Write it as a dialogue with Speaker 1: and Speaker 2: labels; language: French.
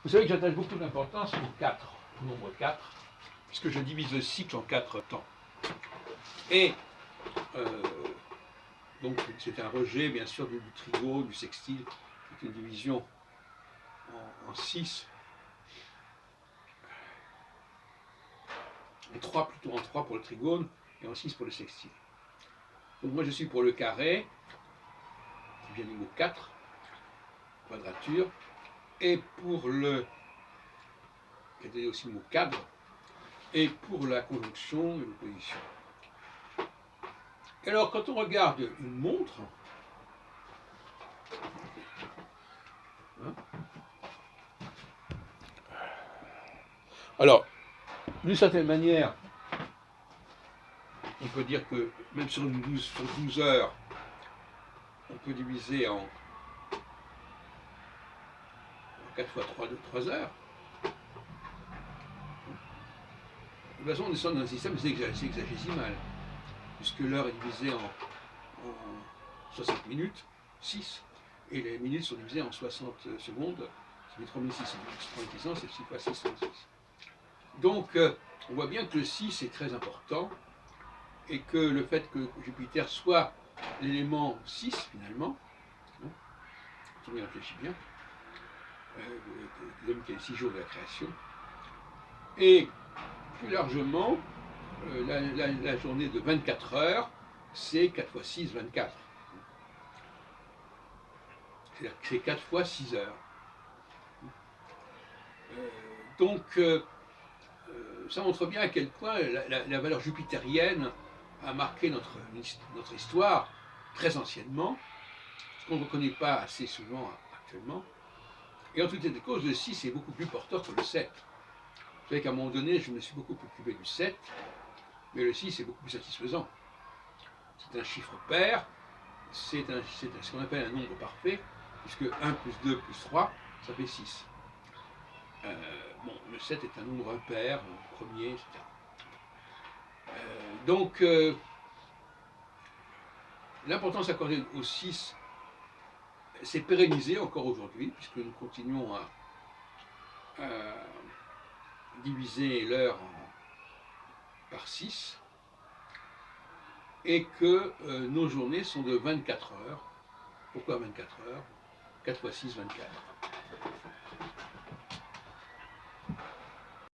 Speaker 1: Vous savez que j'attache beaucoup d'importance au 4, au nombre 4, puisque je divise le cycle en 4 temps. Et donc c'est un rejet bien sûr du trigone, du sextile, c'est une division en 6, en 3 plutôt, en 3 pour le trigone et en 6 pour le sextile. Donc moi je suis pour le carré, qui vient du mot 4, quadrature, et pour le, qui est aussi le mot cadre, et pour la conjonction et l'opposition. Et alors quand on regarde une montre, hein, alors d'une certaine manière, on peut dire que même sur 12 heures, on peut diviser en 4 fois 3 heures. De toute façon, on est dans un système hexagésimal, puisque l'heure est divisée en 60 minutes, 6, et les minutes sont divisées en 60 secondes, ça fait 3600, c'est 6 fois 6, 36. Donc, on voit bien que le 6 est très important, et que le fait que Jupiter soit l'élément 6, finalement, hein, quand on y réfléchit bien, l'homme qui a les 6 jours de la création, et plus largement, la journée de 24 heures, c'est 4 fois 6, 24. C'est-à-dire que c'est 4 fois 6 heures. Donc, ça montre bien à quel point la valeur jupitérienne a marqué notre histoire très anciennement, ce qu'on ne reconnaît pas assez souvent actuellement. Et en tout état de cause, le 6 est beaucoup plus porteur que le 7. Vous savez qu'à un moment donné, je me suis beaucoup occupé du 7, mais le 6 est beaucoup plus satisfaisant. C'est un chiffre pair, c'est ce qu'on appelle un nombre parfait, puisque 1 plus 2 plus 3, ça fait 6. Bon, le 7 est un nombre impair, un premier, etc. Donc, l'importance accordée au 6 s'est pérennisée encore aujourd'hui, puisque nous continuons à diviser l'heure par 6, et que nos journées sont de 24 heures. Pourquoi 24 heures? 4 fois 6, 24.